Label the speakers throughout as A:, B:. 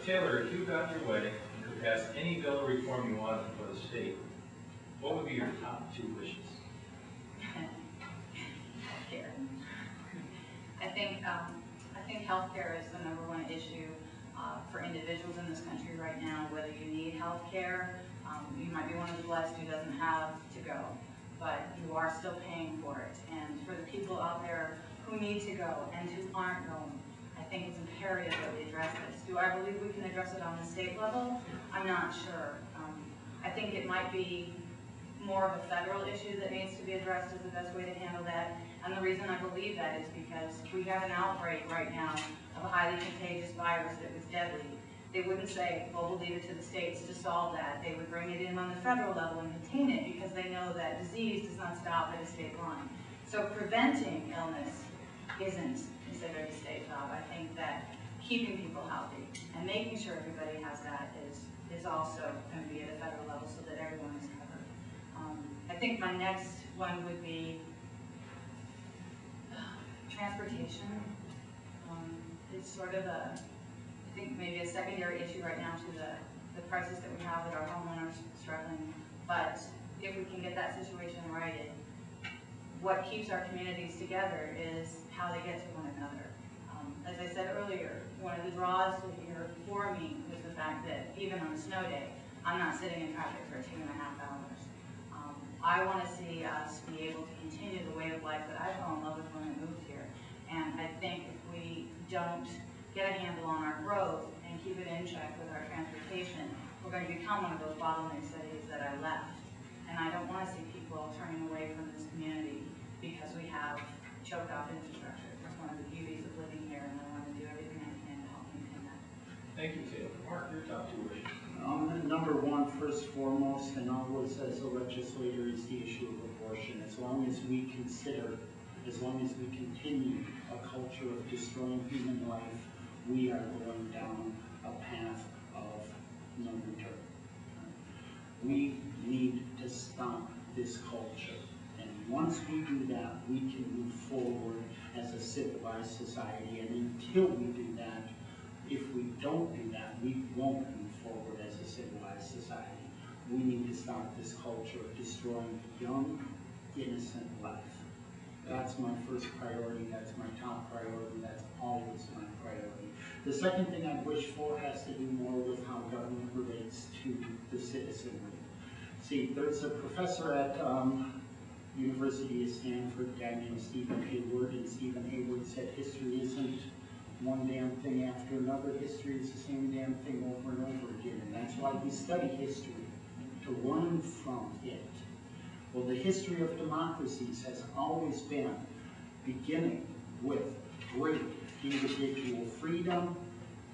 A: Taylor, if you got your way and could pass any bill or reform you wanted for the state, what would be your top 2 wishes?
B: Healthcare. I think healthcare is the #1 issue for individuals in this country right now. Whether you need healthcare, you might be one of the blessed who doesn't have to go, but you are still paying for it. And for the people out there who need to go and who aren't going, I think it's imperative that we address this. Do I believe we can address it on the state level? I'm not sure. I think it might be more of a federal issue that needs to be addressed as the best way to handle that. And the reason I believe that is because we have an outbreak right now of a highly contagious virus that was deadly. They wouldn't say, well, we'll leave it to the states to solve that. They would bring it in on the federal level and contain it because they know that disease does not stop at a state line. So preventing illness isn't considered a state job. I think that keeping people healthy and making sure everybody has that is also going to be at a federal level so that everyone is covered. I think my next one would be transportation. It's sort of I think maybe a secondary issue right now to the crisis that we have with our homeowners struggling. But if we can get that situation righted, what keeps our communities together is how they get to one another. As I said earlier, one of the draws here for me was the fact that even on a snow day, I'm not sitting in traffic for 2.5 hours. I want to see us be able to continue the way of life that I fell in love with when I moved here. And I think if we don't get a handle on our growth and keep it in check with our transportation, we're going to become one of those bottleneck cities that I left. And I don't want to see people turning away from this community because we have choked off infrastructure. It's one of the beauties of living here, and I want to do everything I can to help maintain that.
A: Thank you, Taylor. Mark, your top 2 wishes.
C: #1, first foremost, and always as a legislator, is the issue of abortion. As long as we continue a culture of destroying human life, we are going down a path of no return. We need to stop this culture. And once we do that, we can move forward as a civilized society. And until we do that, if we don't do that, we won't move forward as a civilized society. We need to stop this culture of destroying young, innocent life. That's my first priority, that's my top priority, that's always my priority. The second thing I wish for has to do more with how government relates to the citizenry. See, there's a professor at University of Stanford, a guy named Stephen Hayward, and Stephen Hayward said history isn't one damn thing after another. History is the same damn thing over and over again, and that's why we study history, to learn from it. Well, the history of democracies has always been beginning with great individual freedom,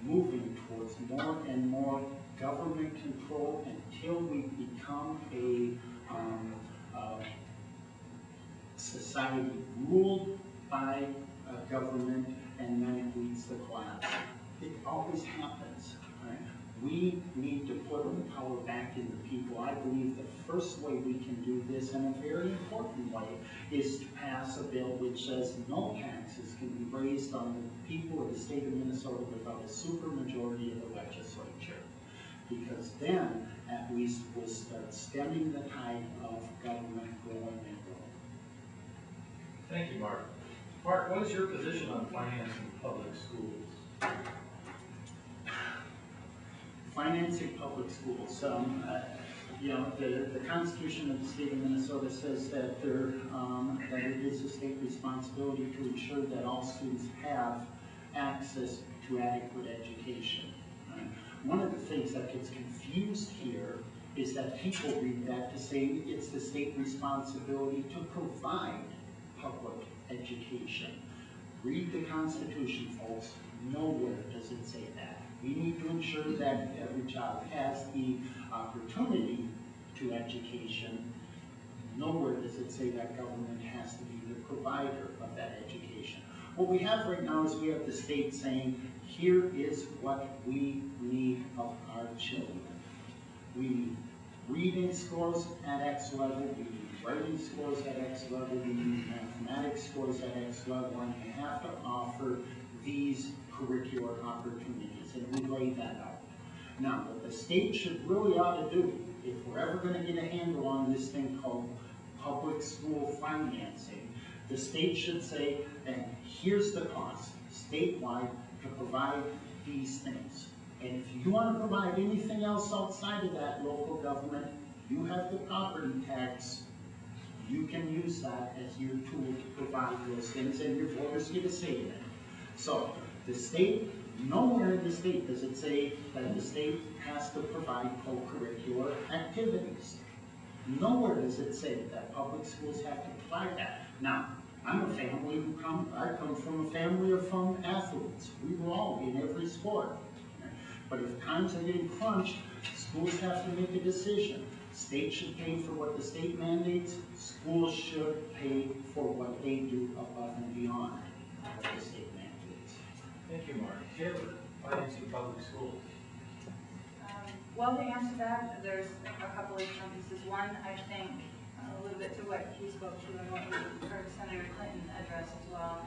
C: moving towards more and more government control until we become a society ruled by a government, and then it leads the class. It always happens, right? We need to put the power back in the people. I believe the first way we can do this, and a very important way, is to pass a bill which says no taxes can be raised on the people of the state of Minnesota without a supermajority of the legislature. Because then, at least, we'll start stemming the tide of government growing and growing.
A: Thank you, Mark. Mark, what is your position on financing public schools?
C: Financing public schools. You know, the Constitution of the state of Minnesota says that that it is a state responsibility to ensure that all students have access to adequate education. Right? One of the things that gets confused here is that people read that to say it's the state responsibility to provide public education. Read the Constitution, folks. Nowhere does it say that. We need to ensure that every child has the opportunity to education. Nowhere does it say that government has to be the provider of that education. What we have right now is we have the state saying, here is what we need of our children. We need reading scores at X level, we need writing scores at X level, we need mathematics scores at X level, and we have to offer these curricular opportunities, and we lay that out. Now, what the state should really ought to do, if we're ever gonna get a handle on this thing called public school financing, the state should say, and here's the cost statewide to provide these things. And if you want to provide anything else outside of that local government, you have the property tax. You can use that as your tool to provide those things, and your voters get a say in it. So the state, nowhere in the state does it say that the state has to provide co-curricular activities. Nowhere does it say that public schools have to provide that. Now, I'm a family I come from a family of athletes. We were all in every sport. But if times are getting crunched, schools have to make a decision. State should pay for what the state mandates. Schools should pay for what they do above and beyond what the state mandates.
A: Thank you, Mark. Taylor, financing public schools.
B: Well, to answer that, there's a couple of different pieces. One, I think, a little bit to what he spoke to and what we heard Senator Clinton address as well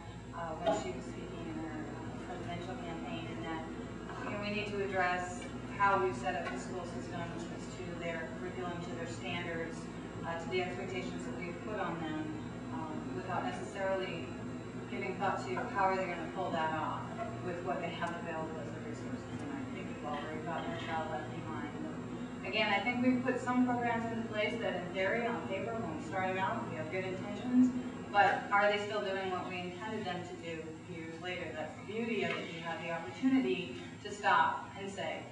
B: when she was speaking in her presidential campaign, and that we need to address how we've set up the school systems to their curriculum, to their standards, to the expectations that we've put on them, without necessarily giving thought to how are they going to pull that off with what they have available as the resources. And I think we've all worried about no child left behind. Again, I think we've put some programs into place that in theory, on paper, when we start them out, we have good intentions, but are they still doing what we intended them to do years later? That's the beauty of it. You have the opportunity to stop and say,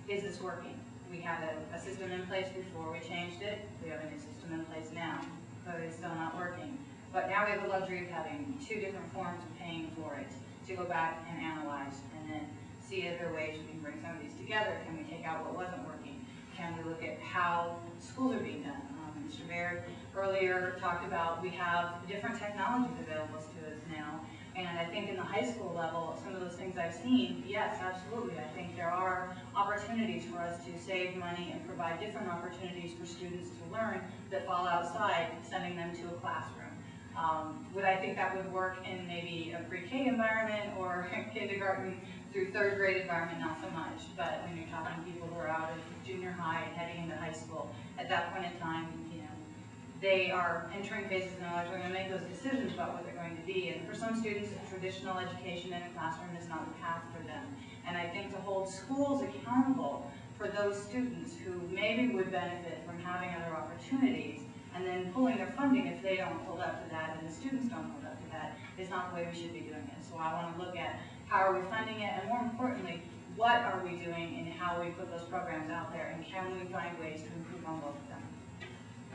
B: is this working? We had a system in place before we changed it. We have a new system in place now, but it's still not working. But now we have the luxury of having two different forms of paying for it to go back and analyze and then see if there are ways we can bring some of these together. Can we take out what wasn't working? Can we look at how schools are being done? Mr. Baird earlier talked about we have different technologies available to us now. And I think in the high school level, some of those things I've seen, yes, absolutely. I think there are opportunities for us to save money and provide different opportunities for students to learn that fall outside sending them to a classroom. Would I think that would work in maybe a pre-K environment or kindergarten through third grade environment? Not so much. But when you're talking to people who are out of junior high and heading into high school, at that point in time, they are entering phases in their life where they're going to make those decisions about what they're going to be. And for some students, traditional education in a classroom is not the path for them. And I think to hold schools accountable for those students who maybe would benefit from having other opportunities and then pulling their funding if they don't hold up to that and the students don't hold up to that is not the way we should be doing it. So I want to look at how are we funding it, and more importantly, what are we doing and how we put those programs out there, and can we find ways to improve on both of them.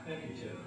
A: Thank you, Taylor.